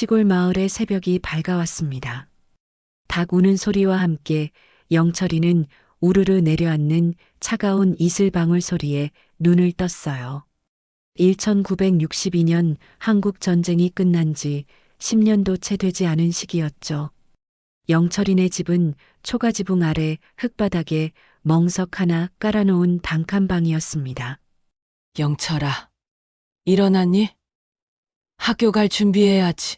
시골 마을의 새벽이 밝아왔습니다. 닭 우는 소리와 함께 영철이는 우르르 내려앉는 차가운 이슬방울 소리에 눈을 떴어요. 1962년 한국 전쟁이 끝난 지 10년도 채 되지 않은 시기였죠. 영철이네 집은 초가지붕 아래 흙바닥에 멍석 하나 깔아놓은 단칸방이었습니다. 영철아, 일어났니? 학교 갈 준비해야지.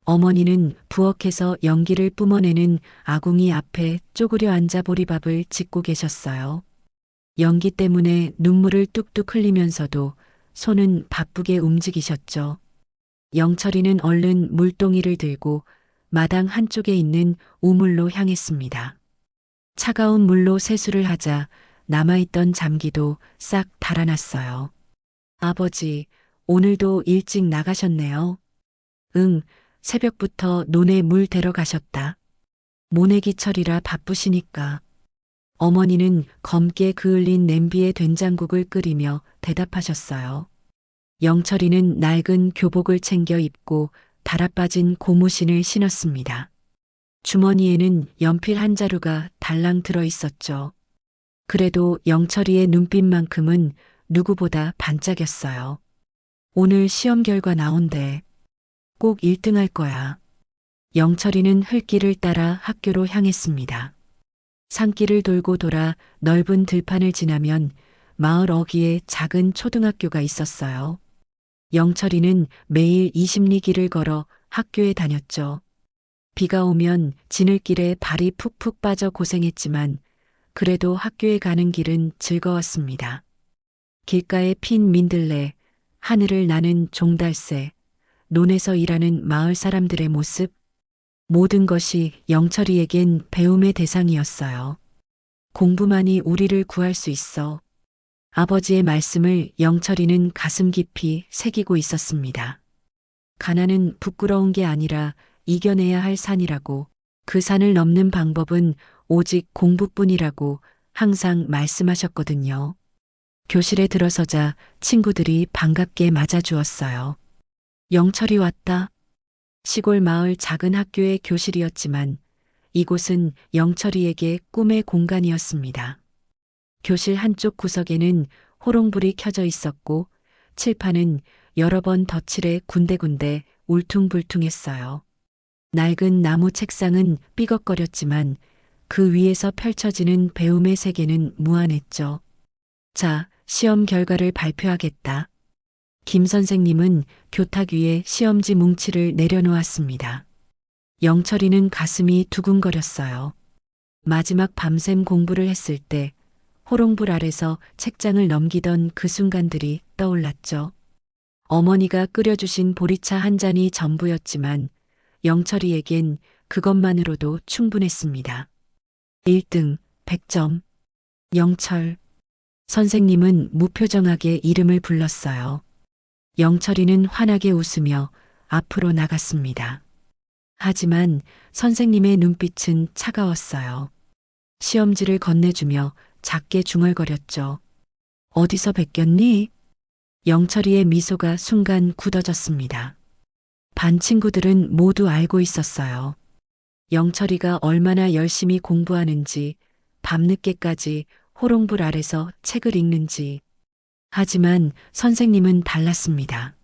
어머니는 부엌에서 연기를 뿜어내는 아궁이 앞에 쪼그려 앉아 보리밥을 짓고 계셨어요. 연기 때문에 눈물을 뚝뚝 흘리면서도 손은 바쁘게 움직이셨죠. 영철이는 얼른 물동이를 들고 마당 한쪽에 있는 우물로 향했습니다. 차가운 물로 세수를 하자 남아있던 잠기도 싹 달아났어요. 아버지, 오늘도 일찍 나가셨네요. 응, 새벽부터 논에 물 대러 가셨다. 모내기철이라 바쁘시니까. 어머니는 검게 그을린 냄비에 된장국을 끓이며 대답하셨어요. 영철이는 낡은 교복을 챙겨 입고 달아빠진 고무신을 신었습니다. 주머니에는 연필 한 자루가 달랑 들어 있었죠. 그래도 영철이의 눈빛만큼은 누구보다 반짝였어요. 오늘 시험 결과 나온대. 꼭 1등 할 거야. 영철이는 흘길을 따라 학교로 향했습니다. 산길을 돌고 돌아 넓은 들판을 지나면 마을 어귀에 작은 초등학교가 있었어요. 영철이는 매일 20리 길을 걸어 학교에 다녔죠. 비가 오면 지늘길에 발이 푹푹 빠져 고생했지만 그래도 학교에 가는 길은 즐거웠습니다. 길가에 핀 민들레, 하늘을 나는 종달새, 논에서 일하는 마을 사람들의 모습, 모든 것이 영철이에겐 배움의 대상이었어요. 공부만이 우리를 구할 수 있어. 아버지의 말씀을 영철이는 가슴 깊이 새기고 있었습니다. 가난은 부끄러운 게 아니라 이겨내야 할 산이라고, 그 산을 넘는 방법은 오직 공부뿐이라고 항상 말씀하셨거든요. 교실에 들어서자 친구들이 반갑게 맞아주었어요. 영철이 왔다. 시골 마을 작은 학교의 교실이었지만 이곳은 영철이에게 꿈의 공간이었습니다. 교실 한쪽 구석에는 호롱불이 켜져 있었고 칠판은 여러 번 덧칠해 군데군데 울퉁불퉁했어요. 낡은 나무 책상은 삐걱거렸지만 그 위에서 펼쳐지는 배움의 세계는 무한했죠. 자, 시험 결과를 발표하겠다. 김 선생님은 교탁 위에 시험지 뭉치를 내려놓았습니다. 영철이는 가슴이 두근거렸어요. 마지막 밤샘 공부를 했을 때 호롱불 아래서 책장을 넘기던 그 순간들이 떠올랐죠. 어머니가 끓여주신 보리차 한 잔이 전부였지만 영철이에겐 그것만으로도 충분했습니다. 1등, 100점. 영철. 선생님은 무표정하게 이름을 불렀어요. 영철이는 환하게 웃으며 앞으로 나갔습니다. 하지만 선생님의 눈빛은 차가웠어요. 시험지를 건네주며 작게 중얼거렸죠. 어디서 뵙겼니? 영철이의 미소가 순간 굳어졌습니다. 반 친구들은 모두 알고 있었어요. 영철이가 얼마나 열심히 공부하는지, 밤늦게까지 호롱불 아래서 책을 읽는지. 하지만 선생님은 달랐습니다.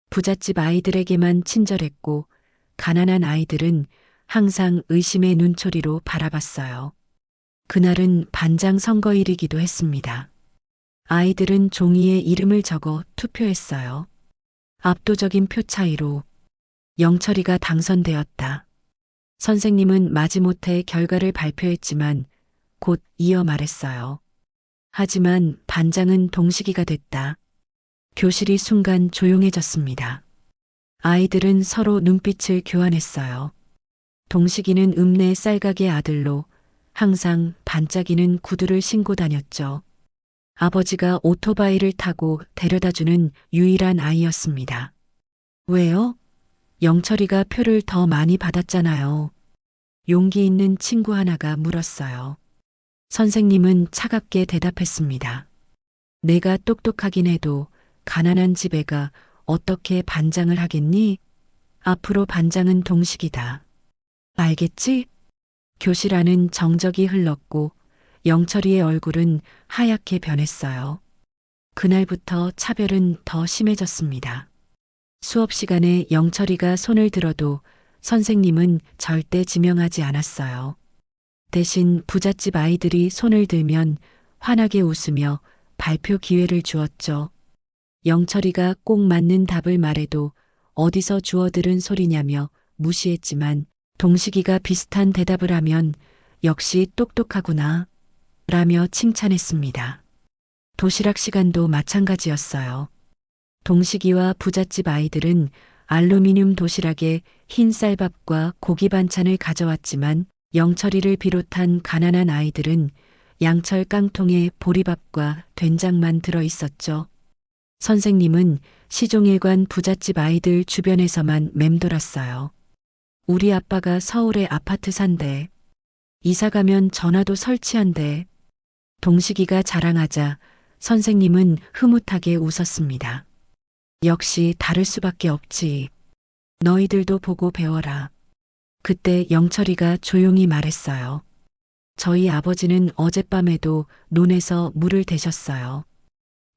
부잣집 아이들에게만 친절했고 가난한 아이들은 항상 의심의 눈초리로 바라봤어요. 그날은 반장 선거일이기도 했습니다. 아이들은 종이에 이름을 적어 투표했어요. 압도적인 표 차이로 영철이가 당선되었다. 선생님은 마지못해 결과를 발표했지만 곧 이어 말했어요. 하지만 반장은 동식이가 됐다. 교실이 순간 조용해졌습니다. 아이들은 서로 눈빛을 교환했어요. 동식이는 읍내 쌀가게 아들로 항상 반짝이는 구두를 신고 다녔죠. 아버지가 오토바이를 타고 데려다주는 유일한 아이였습니다. 왜요? 영철이가 표를 더 많이 받았잖아요. 용기 있는 친구 하나가 물었어요. 선생님은 차갑게 대답했습니다. 내가 똑똑하긴 해도 가난한 집 애가 어떻게 반장을 하겠니? 앞으로 반장은 동식이다. 알겠지? 교실 안은 정적이 흘렀고 영철이의 얼굴은 하얗게 변했어요. 그날부터 차별은 더 심해졌습니다. 수업 시간에 영철이가 손을 들어도 선생님은 절대 지명하지 않았어요. 대신 부잣집 아이들이 손을 들면 환하게 웃으며 발표 기회를 주었죠. 영철이가 꼭 맞는 답을 말해도 어디서 주워들은 소리냐며 무시했지만 동식이가 비슷한 대답을 하면 역시 똑똑하구나 라며 칭찬했습니다. 도시락 시간도 마찬가지였어요. 동식이와 부잣집 아이들은 알루미늄 도시락에 흰 쌀밥과 고기 반찬을 가져왔지만 영철이를 비롯한 가난한 아이들은 양철 깡통에 보리밥과 된장만 들어 있었죠. 선생님은 시종일관 부잣집 아이들 주변에서만 맴돌았어요. 우리 아빠가 서울에 아파트 산대. 이사 가면 전화도 설치한대. 동식이가 자랑하자 선생님은 흐뭇하게 웃었습니다. 역시 다를 수밖에 없지. 너희들도 보고 배워라. 그때 영철이가 조용히 말했어요. 저희 아버지는 어젯밤에도 논에서 물을 대셨어요.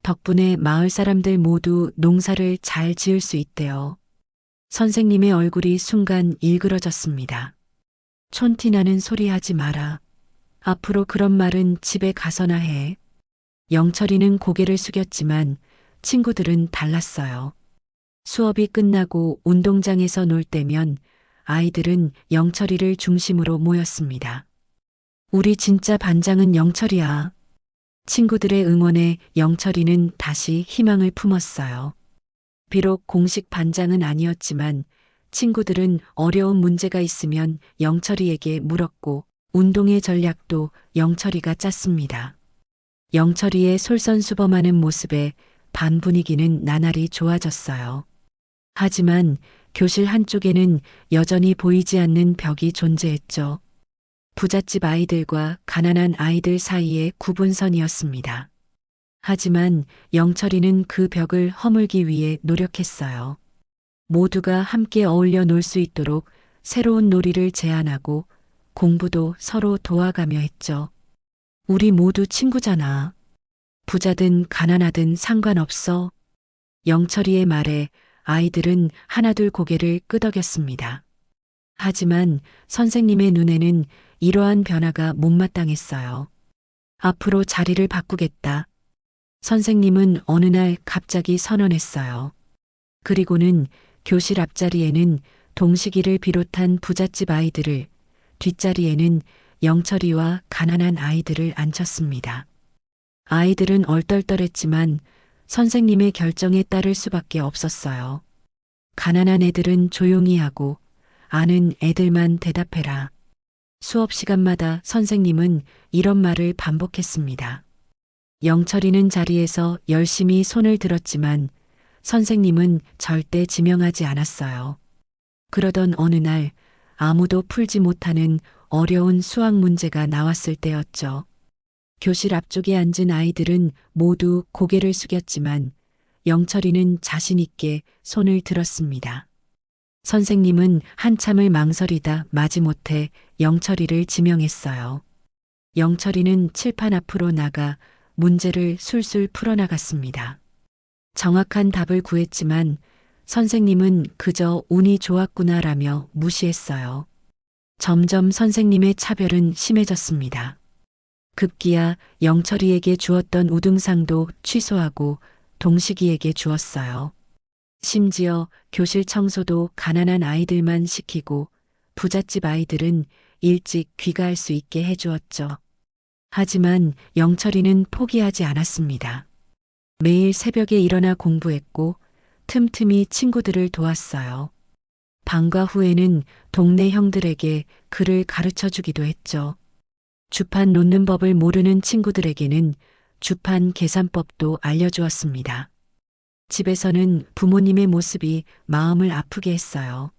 덕분에 마을 사람들 모두 농사를 잘 지을 수 있대요. 선생님의 얼굴이 순간 일그러졌습니다. 촌티나는 소리 하지 마라. 앞으로 그런 말은 집에 가서나 해. 영철이는 고개를 숙였지만 친구들은 달랐어요. 수업이 끝나고 운동장에서 놀 때면 아이들은 영철이를 중심으로 모였습니다. 우리 진짜 반장은 영철이야. 친구들의 응원에 영철이는 다시 희망을 품었어요. 비록 공식 반장은 아니었지만 친구들은 어려운 문제가 있으면 영철이에게 물었고 운동의 전략도 영철이가 짰습니다. 영철이의 솔선수범하는 모습에 반 분위기는 나날이 좋아졌어요. 하지만 교실 한쪽에는 여전히 보이지 않는 벽이 존재했죠. 부잣집 아이들과 가난한 아이들 사이의 구분선이었습니다. 하지만 영철이는 그 벽을 허물기 위해 노력했어요. 모두가 함께 어울려 놀 수 있도록 새로운 놀이를 제안하고 공부도 서로 도와가며 했죠. 우리 모두 친구잖아. 부자든 가난하든 상관없어. 영철이의 말에 아이들은 하나둘 고개를 끄덕였습니다. 하지만 선생님의 눈에는 이러한 변화가 못마땅했어요. 앞으로 자리를 바꾸겠다. 선생님은 어느 날 갑자기 선언했어요. 그리고는 교실 앞자리에는 동식이를 비롯한 부잣집 아이들을, 뒷자리에는 영철이와 가난한 아이들을 앉혔습니다. 아이들은 얼떨떨했지만 선생님의 결정에 따를 수밖에 없었어요. 가난한 애들은 조용히 하고 아는 애들만 대답해라. 수업 시간마다 선생님은 이런 말을 반복했습니다. 영철이는 자리에서 열심히 손을 들었지만 선생님은 절대 지명하지 않았어요. 그러던 어느 날 아무도 풀지 못하는 어려운 수학 문제가 나왔을 때였죠. 교실 앞쪽에 앉은 아이들은 모두 고개를 숙였지만 영철이는 자신 있게 손을 들었습니다. 선생님은 한참을 망설이다 마지못해 영철이를 지명했어요. 영철이는 칠판 앞으로 나가 문제를 술술 풀어나갔습니다. 정확한 답을 구했지만 선생님은 그저 운이 좋았구나라며 무시했어요. 점점 선생님의 차별은 심해졌습니다. 급기야 영철이에게 주었던 우등상도 취소하고 동식이에게 주었어요. 심지어 교실 청소도 가난한 아이들만 시키고 부잣집 아이들은 일찍 귀가할 수 있게 해주었죠. 하지만 영철이는 포기하지 않았습니다. 매일 새벽에 일어나 공부했고 틈틈이 친구들을 도왔어요. 방과 후에는 동네 형들에게 글을 가르쳐 주기도 했죠. 주판 놓는 법을 모르는 친구들에게는 주판 계산법도 알려주었습니다. 집에서는 부모님의 모습이 마음을 아프게 했어요.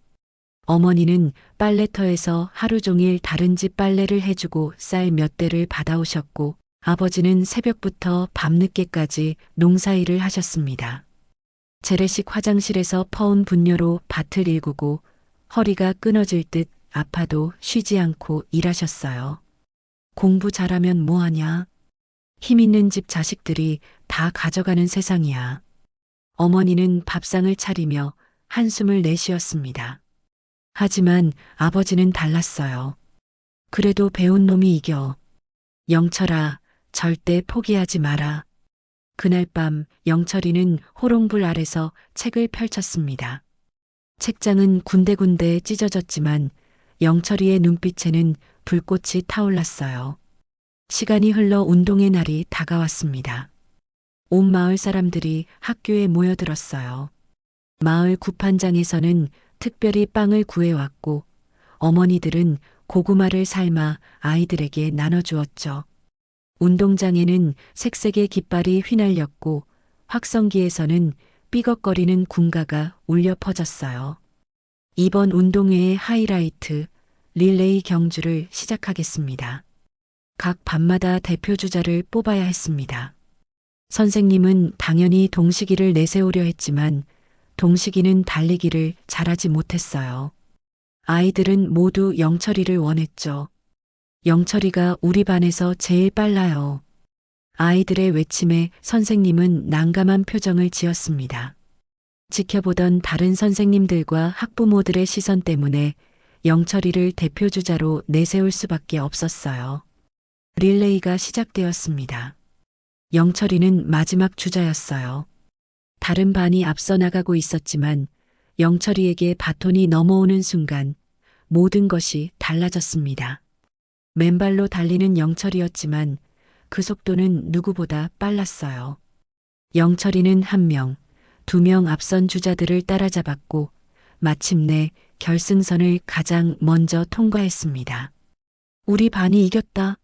어머니는 빨래터에서 하루 종일 다른 집 빨래를 해주고 쌀 몇 대를 받아오셨고 아버지는 새벽부터 밤늦게까지 농사일을 하셨습니다. 재래식 화장실에서 퍼온 분뇨로 밭을 일구고 허리가 끊어질 듯 아파도 쉬지 않고 일하셨어요. 공부 잘하면 뭐하냐? 힘 있는 집 자식들이 다 가져가는 세상이야. 어머니는 밥상을 차리며 한숨을 내쉬었습니다. 하지만 아버지는 달랐어요. 그래도 배운 놈이 이겨. 영철아, 절대 포기하지 마라. 그날 밤 영철이는 호롱불 아래서 책을 펼쳤습니다. 책장은 군데군데 찢어졌지만 영철이의 눈빛에는 불꽃이 타올랐어요. 시간이 흘러 운동의 날이 다가왔습니다. 온 마을 사람들이 학교에 모여들었어요. 마을 구판장에서는 특별히 빵을 구해왔고 어머니들은 고구마를 삶아 아이들에게 나눠주었죠. 운동장에는 색색의 깃발이 휘날렸고 확성기에서는 삐걱거리는 군가가 울려 퍼졌어요. 이번 운동회의 하이라이트, 릴레이 경주를 시작하겠습니다. 각 반마다 대표 주자를 뽑아야 했습니다. 선생님은 당연히 동식이를 내세우려 했지만 동식이는 달리기를 잘하지 못했어요. 아이들은 모두 영철이를 원했죠. 영철이가 우리 반에서 제일 빨라요. 아이들의 외침에 선생님은 난감한 표정을 지었습니다. 지켜보던 다른 선생님들과 학부모들의 시선 때문에 영철이를 대표주자로 내세울 수밖에 없었어요. 릴레이가 시작되었습니다. 영철이는 마지막 주자였어요. 다른 반이 앞서 나가고 있었지만 영철이에게 바톤이 넘어오는 순간 모든 것이 달라졌습니다. 맨발로 달리는 영철이었지만 그 속도는 누구보다 빨랐어요. 영철이는 1명, 2명 앞선 주자들을 따라잡았고 마침내 결승선을 가장 먼저 통과했습니다. 우리 반이 이겼다.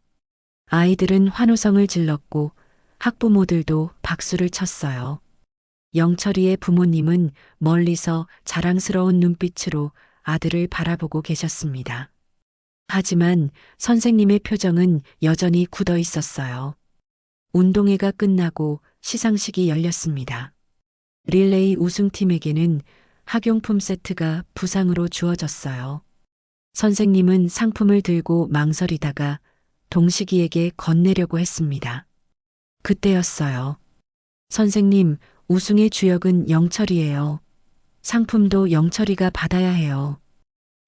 아이들은 환호성을 질렀고 학부모들도 박수를 쳤어요. 영철이의 부모님은 멀리서 자랑스러운 눈빛으로 아들을 바라보고 계셨습니다. 하지만 선생님의 표정은 여전히 굳어 있었어요. 운동회가 끝나고 시상식이 열렸습니다. 릴레이 우승팀에게는 학용품 세트가 부상으로 주어졌어요. 선생님은 상품을 들고 망설이다가 동식이에게 건네려고 했습니다. 그때였어요. 선생님, 우승의 주역은 영철이에요. 상품도 영철이가 받아야 해요.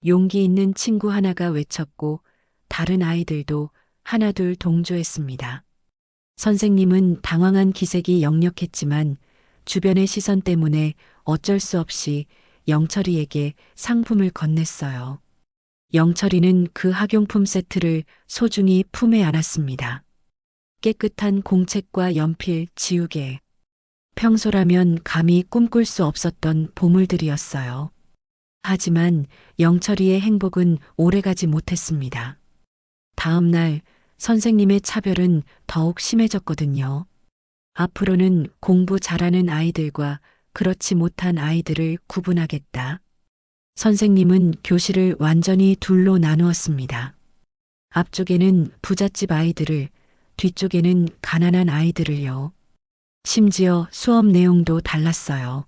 용기 있는 친구 하나가 외쳤고 다른 아이들도 하나둘 동조했습니다. 선생님은 당황한 기색이 역력했지만 주변의 시선 때문에 어쩔 수 없이 영철이에게 상품을 건넸어요. 영철이는 그 학용품 세트를 소중히 품에 안았습니다. 깨끗한 공책과 연필, 지우개. 평소라면 감히 꿈꿀 수 없었던 보물들이었어요. 하지만 영철이의 행복은 오래가지 못했습니다. 다음 날 선생님의 차별은 더욱 심해졌거든요. 앞으로는 공부 잘하는 아이들과 그렇지 못한 아이들을 구분하겠다. 선생님은 교실을 완전히 둘로 나누었습니다. 앞쪽에는 부잣집 아이들을, 뒤쪽에는 가난한 아이들을요. 심지어 수업 내용도 달랐어요.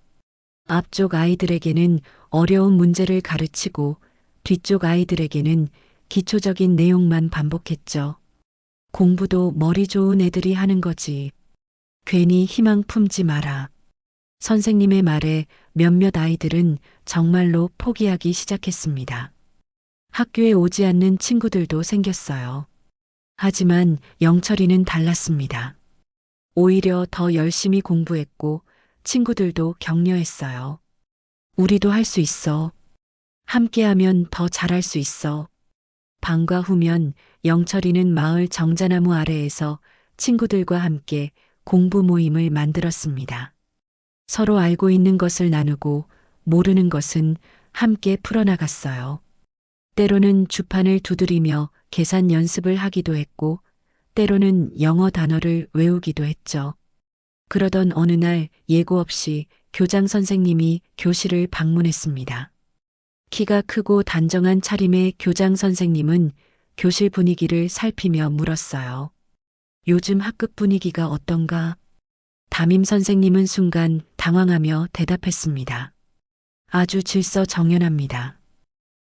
앞쪽 아이들에게는 어려운 문제를 가르치고 뒤쪽 아이들에게는 기초적인 내용만 반복했죠. 공부도 머리 좋은 애들이 하는 거지. 괜히 희망 품지 마라. 선생님의 말에 몇몇 아이들은 정말로 포기하기 시작했습니다. 학교에 오지 않는 친구들도 생겼어요. 하지만 영철이는 달랐습니다. 오히려 더 열심히 공부했고 친구들도 격려했어요. 우리도 할 수 있어. 함께하면 더 잘할 수 있어. 방과 후면 영철이는 마을 정자나무 아래에서 친구들과 함께 공부 모임을 만들었습니다. 서로 알고 있는 것을 나누고 모르는 것은 함께 풀어나갔어요. 때로는 주판을 두드리며 계산 연습을 하기도 했고 때로는 영어 단어를 외우기도 했죠. 그러던 어느 날 예고 없이 교장 선생님이 교실을 방문했습니다. 키가 크고 단정한 차림의 교장 선생님은 교실 분위기를 살피며 물었어요. 요즘 학급 분위기가 어떤가? 담임 선생님은 순간 당황하며 대답했습니다. 아주 질서정연합니다.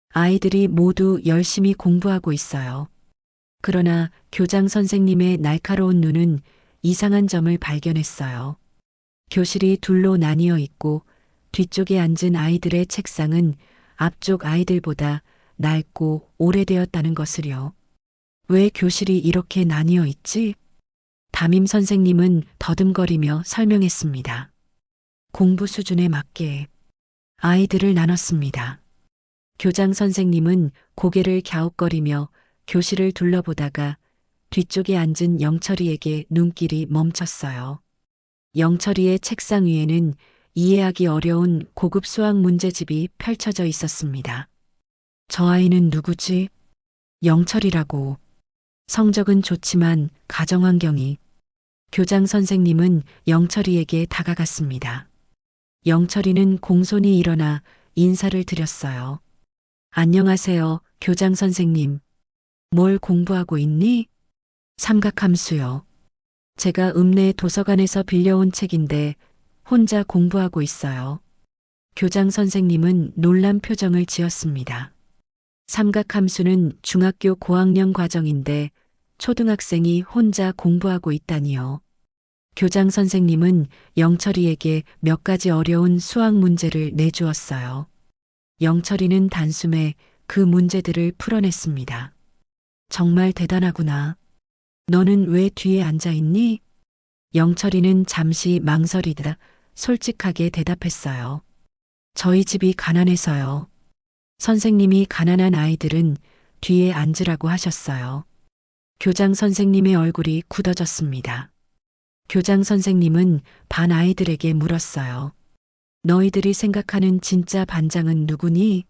아이들이 모두 열심히 공부하고 있어요. 그러나 교장 선생님의 날카로운 눈은 이상한 점을 발견했어요. 교실이 둘로 나뉘어 있고 뒤쪽에 앉은 아이들의 책상은 앞쪽 아이들보다 낡고 오래되었다는 것을요. 왜 교실이 이렇게 나뉘어 있지? 담임 선생님은 더듬거리며 설명했습니다. 공부 수준에 맞게 아이들을 나눴습니다. 교장 선생님은 고개를 갸웃거리며 교실을 둘러보다가 뒤쪽에 앉은 영철이에게 눈길이 멈췄어요. 영철이의 책상 위에는 이해하기 어려운 고급 수학 문제집이 펼쳐져 있었습니다. 저 아이는 누구지? 영철이라고. 성적은 좋지만 가정환경이. 교장 선생님은 영철이에게 다가갔습니다. 영철이는 공손히 일어나 인사를 드렸어요. 안녕하세요, 교장 선생님. 뭘 공부하고 있니? 삼각함수요. 제가 읍내 도서관에서 빌려온 책인데 혼자 공부하고 있어요. 교장 선생님은 놀란 표정을 지었습니다. 삼각함수는 중학교 고학년 과정인데 초등학생이 혼자 공부하고 있다니요. 교장 선생님은 영철이에게 몇 가지 어려운 수학 문제를 내주었어요. 영철이는 단숨에 그 문제들을 풀어냈습니다. 정말 대단하구나. 너는 왜 뒤에 앉아 있니? 영철이는 잠시 망설이다 솔직하게 대답했어요. 저희 집이 가난해서요. 선생님이 가난한 아이들은 뒤에 앉으라고 하셨어요. 교장 선생님의 얼굴이 굳어졌습니다. 교장 선생님은 반 아이들에게 물었어요. 너희들이 생각하는 진짜 반장은 누구니?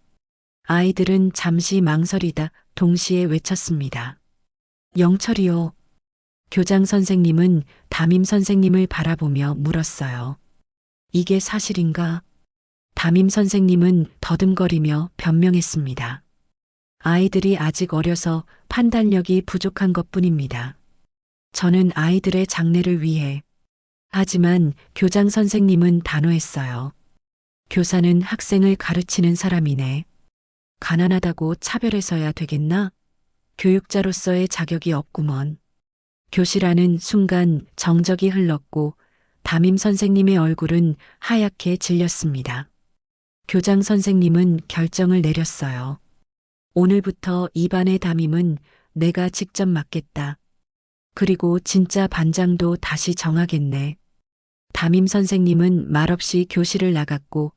아이들은 잠시 망설이다 동시에 외쳤습니다. 영철이요. 교장 선생님은 담임 선생님을 바라보며 물었어요. 이게 사실인가? 담임 선생님은 더듬거리며 변명했습니다. 아이들이 아직 어려서 판단력이 부족한 것뿐입니다. 저는 아이들의 장래를 위해. 하지만 교장 선생님은 단호했어요. 교사는 학생을 가르치는 사람이네. 가난하다고 차별해서야 되겠나? 교육자로서의 자격이 없구먼. 교실 안은 순간 정적이 흘렀고 담임 선생님의 얼굴은 하얗게 질렸습니다. 교장 선생님은 결정을 내렸어요. 오늘부터 이 반의 담임은 내가 직접 맡겠다. 그리고 진짜 반장도 다시 정하겠네. 담임 선생님은 말없이 교실을 나갔고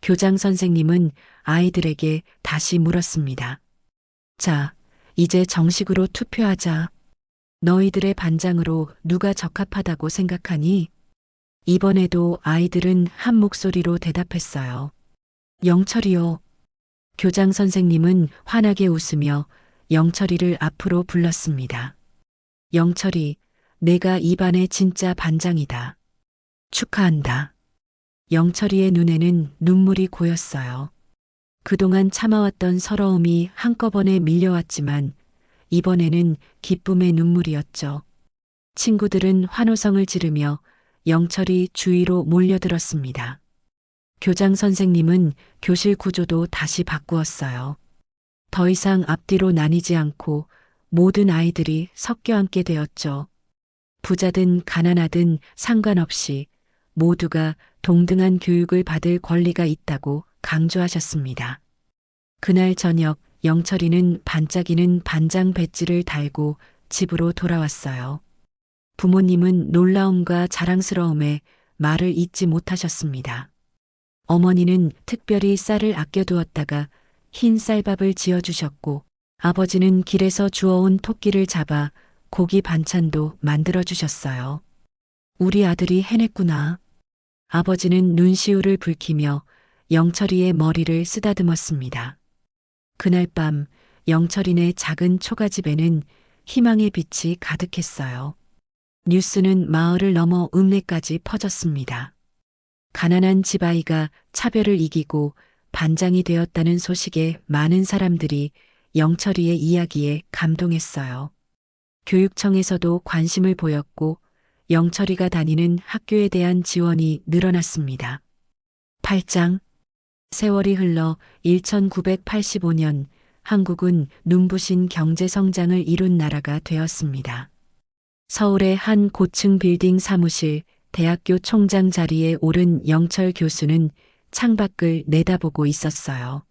교장 선생님은 아이들에게 다시 물었습니다. 자, 이제 정식으로 투표하자. 너희들의 반장으로 누가 적합하다고 생각하니? 이번에도 아이들은 한 목소리로 대답했어요. 영철이요. 교장 선생님은 환하게 웃으며 영철이를 앞으로 불렀습니다. 영철이, 내가 이 반의 진짜 반장이다. 축하한다. 영철이의 눈에는 눈물이 고였어요. 그동안 참아왔던 서러움이 한꺼번에 밀려왔지만 이번에는 기쁨의 눈물이었죠. 친구들은 환호성을 지르며 영철이 주위로 몰려들었습니다. 교장 선생님은 교실 구조도 다시 바꾸었어요. 더 이상 앞뒤로 나뉘지 않고 모든 아이들이 섞여 앉게 되었죠. 부자든 가난하든 상관없이 모두가 동등한 교육을 받을 권리가 있다고 강조하셨습니다. 그날 저녁 영철이는 반짝이는 반장 배지를 달고 집으로 돌아왔어요. 부모님은 놀라움과 자랑스러움에 말을 잇지 못하셨습니다. 어머니는 특별히 쌀을 아껴두었다가 흰 쌀밥을 지어주셨고 아버지는 길에서 주워온 토끼를 잡아 고기 반찬도 만들어주셨어요. 우리 아들이 해냈구나. 아버지는 눈시울을 붉히며 영철이의 머리를 쓰다듬었습니다. 그날 밤 영철이네 작은 초가집에는 희망의 빛이 가득했어요. 뉴스는 마을을 넘어 읍내까지 퍼졌습니다. 가난한 집아이가 차별을 이기고 반장이 되었다는 소식에 많은 사람들이 영철이의 이야기에 감동했어요. 교육청에서도 관심을 보였고 영철이가 다니는 학교에 대한 지원이 늘어났습니다. 8장 세월이 흘러 1985년 한국은 눈부신 경제 성장을 이룬 나라가 되었습니다. 서울의 한 고층 빌딩 사무실 대학교 총장 자리에 오른 영철 교수는 창밖을 내다보고 있었어요.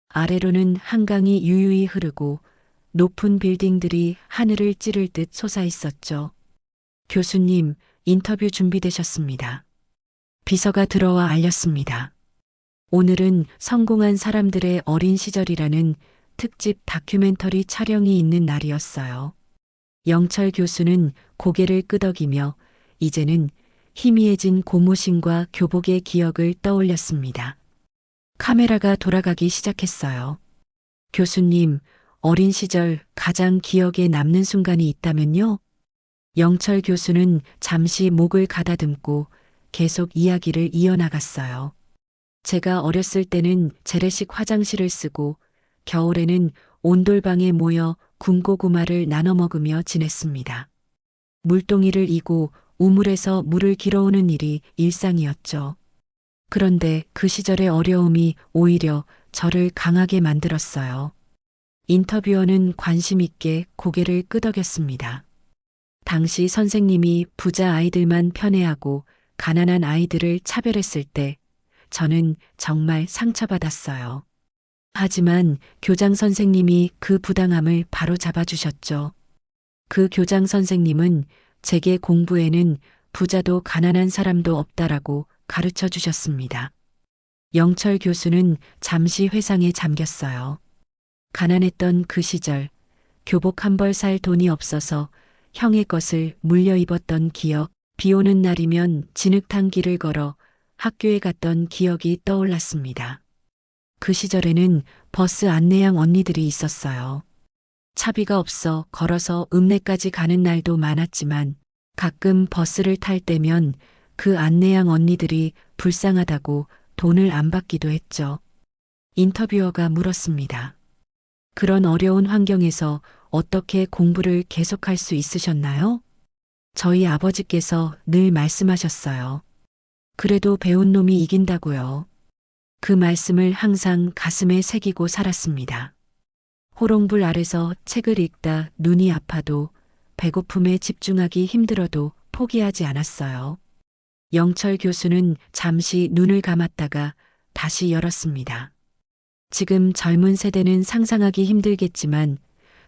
아래로는 한강이 유유히 흐르고 높은 빌딩들이 하늘을 찌를 듯 솟아 있었죠. 교수님, 인터뷰 준비되셨습니다. 비서가 들어와 알렸습니다. 오늘은 성공한 사람들의 어린 시절이라는 특집 다큐멘터리 촬영이 있는 날이었어요. 영철 교수는 고개를 끄덕이며 이제는 희미해진 고무신과 교복의 기억을 떠올렸습니다. 카메라가 돌아가기 시작했어요. 교수님, 어린 시절 가장 기억에 남는 순간이 있다면요? 영철 교수는 잠시 목을 가다듬고 계속 이야기를 이어나갔어요. 제가 어렸을 때는 재래식 화장실을 쓰고 겨울에는 온돌방에 모여 군고구마를 나눠 먹으며 지냈습니다. 물동이를 이고 우물에서 물을 길어오는 일이 일상이었죠. 그런데 그 시절의 어려움이 오히려 저를 강하게 만들었어요. 인터뷰어는 관심 있게 고개를 끄덕였습니다. 당시 선생님이 부자 아이들만 편애하고 가난한 아이들을 차별했을 때 저는 정말 상처받았어요. 하지만 교장 선생님이 그 부당함을 바로 잡아주셨죠. 그 교장 선생님은 제게 공부에는 부자도 가난한 사람도 없다라고 가르쳐 주셨습니다. 영철 교수는 잠시 회상에 잠겼어요. 가난했던 그 시절, 교복 한 벌 살 돈이 없어서 형의 것을 물려 입었던 기억, 비 오는 날이면 진흙탕 길을 걸어 학교에 갔던 기억이 떠올랐습니다. 그 시절에는 버스 안내양 언니들이 있었어요. 차비가 없어 걸어서 읍내까지 가는 날도 많았지만 가끔 버스를 탈 때면 그 안내양 언니들이 불쌍하다고 돈을 안 받기도 했죠. 인터뷰어가 물었습니다. 그런 어려운 환경에서 어떻게 공부를 계속할 수 있으셨나요? 저희 아버지께서 늘 말씀하셨어요. 그래도 배운 놈이 이긴다고요. 그 말씀을 항상 가슴에 새기고 살았습니다. 호롱불 아래서 책을 읽다 눈이 아파도 배고픔에 집중하기 힘들어도 포기하지 않았어요. 영철 교수는 잠시 눈을 감았다가 다시 열었습니다. 지금 젊은 세대는 상상하기 힘들겠지만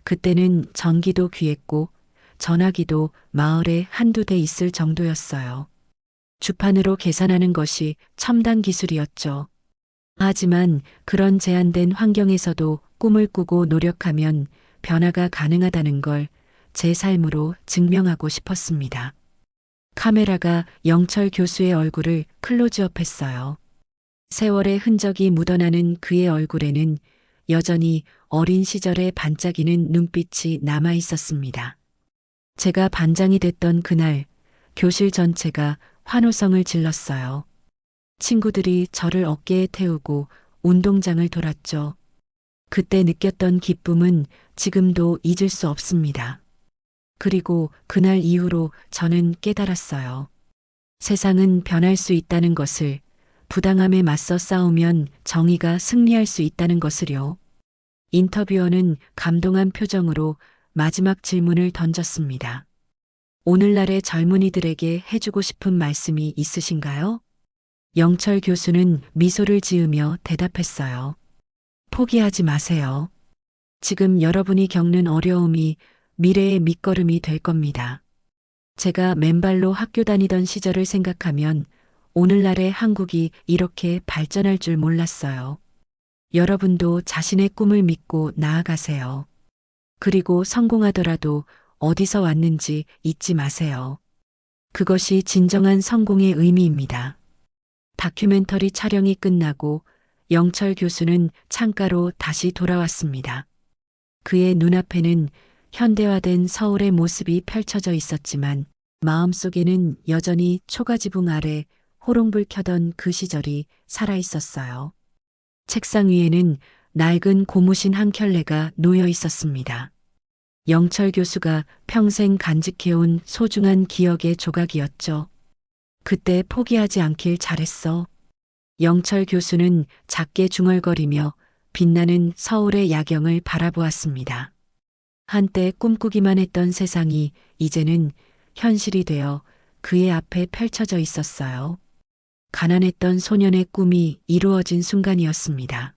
그때는 전기도 귀했고 전화기도 마을에 한두 대 있을 정도였어요. 주판으로 계산하는 것이 첨단 기술이었죠. 하지만 그런 제한된 환경에서도 꿈을 꾸고 노력하면 변화가 가능하다는 걸 제 삶으로 증명하고 싶었습니다. 카메라가 영철 교수의 얼굴을 클로즈업했어요. 세월의 흔적이 묻어나는 그의 얼굴에는 여전히 어린 시절의 반짝이는 눈빛이 남아 있었습니다. 제가 반장이 됐던 그날 교실 전체가 환호성을 질렀어요. 친구들이 저를 어깨에 태우고 운동장을 돌았죠. 그때 느꼈던 기쁨은 지금도 잊을 수 없습니다. 그리고 그날 이후로 저는 깨달았어요. 세상은 변할 수 있다는 것을, 부당함에 맞서 싸우면 정의가 승리할 수 있다는 것을요. 인터뷰어는 감동한 표정으로 마지막 질문을 던졌습니다. 오늘날의 젊은이들에게 해주고 싶은 말씀이 있으신가요? 영철 교수는 미소를 지으며 대답했어요. 포기하지 마세요. 지금 여러분이 겪는 어려움이 미래의 밑거름이 될 겁니다. 제가 맨발로 학교 다니던 시절을 생각하면 오늘날의 한국이 이렇게 발전할 줄 몰랐어요. 여러분도 자신의 꿈을 믿고 나아가세요. 그리고 성공하더라도 어디서 왔는지 잊지 마세요. 그것이 진정한 성공의 의미입니다. 다큐멘터리 촬영이 끝나고 영철 교수는 창가로 다시 돌아왔습니다. 그의 눈앞에는 현대화된 서울의 모습이 펼쳐져 있었지만 마음속에는 여전히 초가지붕 아래 호롱불 켜던 그 시절이 살아 있었어요. 책상 위에는 낡은 고무신 한 켤레가 놓여 있었습니다. 영철 교수가 평생 간직해온 소중한 기억의 조각이었죠. 그때 포기하지 않길 잘했어. 영철 교수는 작게 중얼거리며 빛나는 서울의 야경을 바라보았습니다. 한때 꿈꾸기만 했던 세상이 이제는 현실이 되어 그의 앞에 펼쳐져 있었어요. 가난했던 소년의 꿈이 이루어진 순간이었습니다.